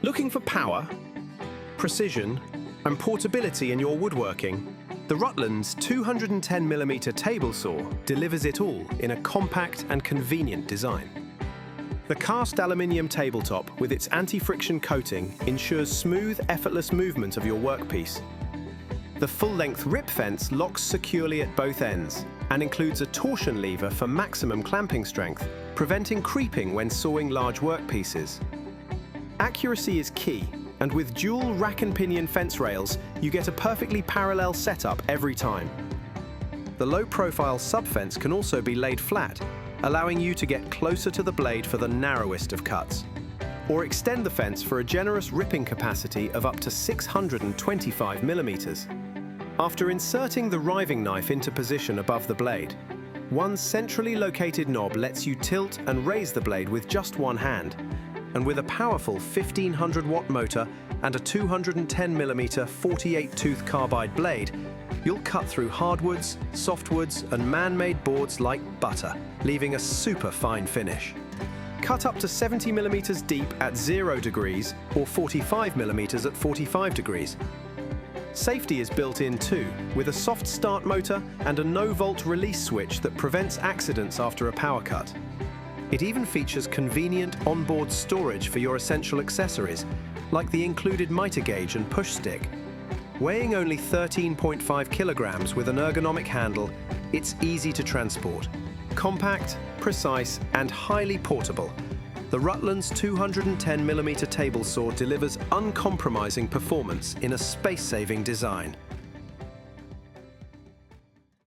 Looking for power, precision, and portability in your woodworking? The Rutlands 210mm table saw delivers it all in a compact and convenient design. The cast aluminium tabletop with its anti-friction coating ensures smooth, effortless movement of your workpiece. The full-length rip fence locks securely at both ends and includes a torsion lever for maximum clamping strength, preventing creeping when sawing large workpieces. Accuracy is key, and with dual rack and pinion fence rails, you get a perfectly parallel setup every time. The low-profile sub-fence can also be laid flat, allowing you to get closer to the blade for the narrowest of cuts, or extend the fence for a generous ripping capacity of up to 625mm. After inserting the riving knife into position above the blade, one centrally located knob lets you tilt and raise the blade with just one hand, and with a powerful 1500-watt motor and a 210mm 48-tooth carbide blade, you'll cut through hardwoods, softwoods, and man-made boards like butter, leaving a super fine finish. Cut up to 70mm deep at 0 degrees or 45mm at 45 degrees. Safety is built in too, with a soft start motor and a no-volt release switch that prevents accidents after a power cut. It even features convenient onboard storage for your essential accessories, like the included mitre gauge and push stick. Weighing only 13.5 kilograms with an ergonomic handle, it's easy to transport. Compact, precise, and highly portable, the Rutlands 210mm table saw delivers uncompromising performance in a space-saving design.